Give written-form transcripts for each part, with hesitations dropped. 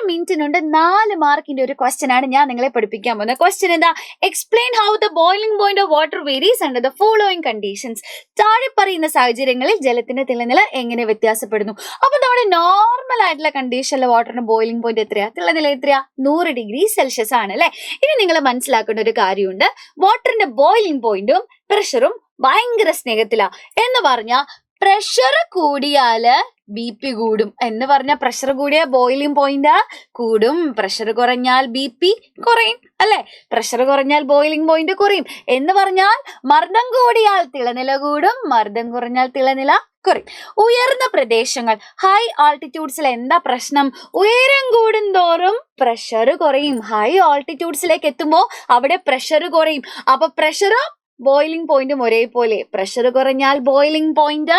മിനിറ്റിനുണ്ട് 4 മാർക്കിന്റെ ഒരു ക്വസ്റ്റ്യൻ ആണ് ഞാൻ നിങ്ങളെ പഠിപ്പിക്കാൻ പോകുന്നത്. ക്വസ്റ്റ്യൻ എന്താ? Explain how the boiling point of water varies under the following conditions. താഴെ പറയുന്ന സാഹചര്യങ്ങളിൽ ജലത്തിന്റെ തിളനില എങ്ങനെ വ്യത്യാസപ്പെടുന്നു. അപ്പൊ നമ്മുടെ നോർമൽ ആയിട്ടുള്ള കണ്ടീഷനിലെ വാട്ടറിന്റെ ബോയിലിംഗ് പോയിന്റ് എത്രയാ? തിളനില എത്രയാ? 100 ഡിഗ്രി സെൽഷ്യസ് ആണ് അല്ലെ. ഇനി നിങ്ങൾ മനസ്സിലാക്കേണ്ട ഒരു കാര്യമുണ്ട്, വാട്ടറിന്റെ ബോയിലിംഗ് പോയിന്റും പ്രഷറും ഭയങ്കര സ്നേഹത്തിലാ. എന്ന് പറഞ്ഞാൽ പ്രഷർ കൂടിയാല് BP കൂടും എന്ന് പറഞ്ഞാൽ പ്രഷർ കൂടിയ ബോയിലിംഗ് പോയിന്റ് കൂടും, പ്രഷർ കുറഞ്ഞാൽ BP കുറയും അല്ലെ. പ്രഷർ കുറഞ്ഞാൽ ബോയിലിംഗ് പോയിന്റ് കുറയും എന്ന് പറഞ്ഞാൽ മർദ്ദം കൂടിയാൽ തിളനില കൂടും, മർദ്ദം കുറഞ്ഞാൽ തിളനില കുറയും. ഉയർന്ന പ്രദേശങ്ങൾ ഹൈ ആൾട്ടിറ്റ്യൂഡ്സിൽ എന്താ പ്രശ്നം? ഉയരം കൂടുന്തോറും പ്രഷർ കുറയും. ഹൈ ആൾട്ടിറ്റ്യൂഡ്സിലേക്ക് എത്തുമ്പോൾ അവിടെ പ്രഷർ കുറയും. അപ്പൊ പ്രഷറും ബോയിലിംഗ് പോയിന്റും ഒരേപോലെ. പ്രഷർ കുറഞ്ഞാൽ ബോയിലിംഗ് പോയിന്റ്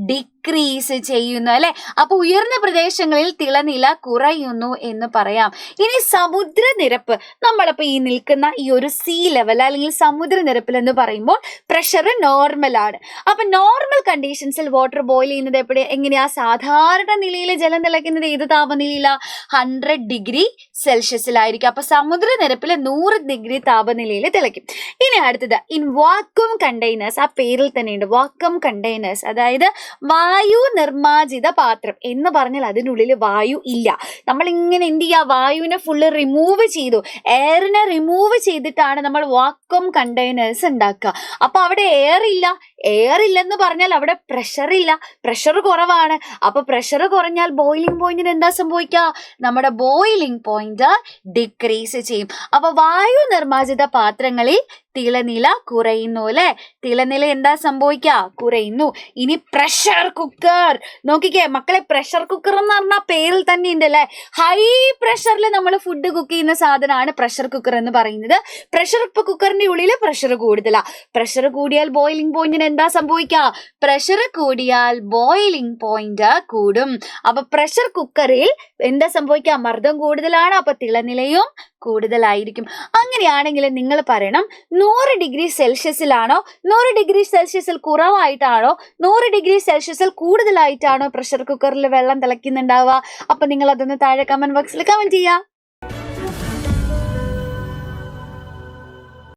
ഡിക്രീസ് ചെയ്യുന്നു അല്ലെ. അപ്പൊ ഉയർന്ന പ്രദേശങ്ങളിൽ തിളനില കുറയുന്നു എന്ന് പറയാം. ഇനി സമുദ്രനിരപ്പ്, നമ്മളിപ്പോ ഈ നിൽക്കുന്ന ഈ ഒരു സീ ലെവൽ അല്ലെങ്കിൽ സമുദ്രനിരപ്പിൽ എന്ന് പറയുമ്പോൾ പ്രഷർ നോർമൽ ആണ്. അപ്പൊ നോർമൽ കണ്ടീഷൻസിൽ വാട്ടർ ബോയിൽ ചെയ്യുന്നത് എങ്ങനെയാ? സാധാരണ നിലയിൽ ജലം തിളയ്ക്കുന്നത് ഏത് താപനിലയില? 100 ഡിഗ്രി സെൽഷ്യസിലായിരിക്കും. അപ്പൊ സമുദ്രനിരപ്പിൽ 100 ഡിഗ്രി താപനിലയിൽ തിളയ്ക്കും. ഇനി അടുത്തത് ഇൻ വാക്വം കണ്ടെയ്നേഴ്സ്. ആ പേരിൽ തന്നെയുണ്ട് വാക്വം കണ്ടെയ്നേഴ്സ്, അതായത് വായു നിർമ്മാർജിത പാത്രം എന്ന് പറഞ്ഞാൽ അതിനുള്ളിൽ വായു ഇല്ല. നമ്മൾ ഇങ്ങനെ എന്ത് ചെയ്യുക? വായുവിനെ ഫുള്ള് റിമൂവ് ചെയ്തു, എയറിനെ റിമൂവ് ചെയ്തിട്ടാണ് നമ്മൾ വാക്വം കണ്ടെയ്നേഴ്സ് ഉണ്ടാക്കുക. അപ്പൊ അവിടെ എയർ ഇല്ല. എയർ ഇല്ലെന്ന് പറഞ്ഞാൽ അവിടെ പ്രഷർ ഇല്ല, പ്രഷർ കുറവാണ്. അപ്പൊ പ്രഷർ കുറഞ്ഞാൽ ബോയിലിംഗ് പോയിന്റിന് എന്താ സംഭവിക്കുക? നമ്മുടെ ബോയിലിംഗ് പോയിന്റ് ഡിക്രീസ് ചെയ്യും. അപ്പൊ വായു നിർമ്മാർജിത പാത്രങ്ങളിൽ തിളനില കുറയുന്നു അല്ലെ. തിളനില എന്താ സംഭവിക്കുക? കുറയുന്നു. ഇനി പ്രഷർ കുക്കർ നോക്കിക്കേ മക്കളെ, പ്രഷർ കുക്കർ എന്ന് പറഞ്ഞാൽ പേരിൽ തന്നെ ഉണ്ട് അല്ലെ. ഹൈ പ്രഷറിൽ നമ്മൾ ഫുഡ് കുക്ക് ചെയ്യുന്ന സാധനമാണ് പ്രഷർ കുക്കർ എന്ന് പറയുന്നത്. പ്രഷർ കുക്കറിന്റെ ഉള്ളിൽ പ്രഷർ കൂടുതലാ. പ്രഷർ കൂടിയാൽ ബോയിലിംഗ് പോയിന്റിന് എന്താ സംഭവിക്കുക? പ്രഷർ കൂടിയാൽ ബോയിലിംഗ് പോയിന്റ് കൂടും. അപ്പൊ പ്രഷർ കുക്കറിൽ എന്താ സംഭവിക്കുക? മർദ്ദം കൂടുതലാണ്, അപ്പൊ തിളനിലയും കൂടുതലായിരിക്കും. അങ്ങനെയാണെങ്കിൽ നിങ്ങൾ പറയണം 100 ഡിഗ്രി സെൽഷ്യസിലാണോ, 100 ഡിഗ്രി സെൽഷ്യസിൽ കുറവായിട്ടാണോ, 100 ഡിഗ്രി സെൽഷ്യസിൽ കൂടുതലായിട്ടാണോ പ്രഷർ കുക്കറിൽ വെള്ളം തിളയ്ക്കുന്നുണ്ടാവുക? അപ്പൊ നിങ്ങൾ അതൊന്ന് താഴെ കമന്റ് ബോക്സിൽ കമന്റ് ചെയ്യുക.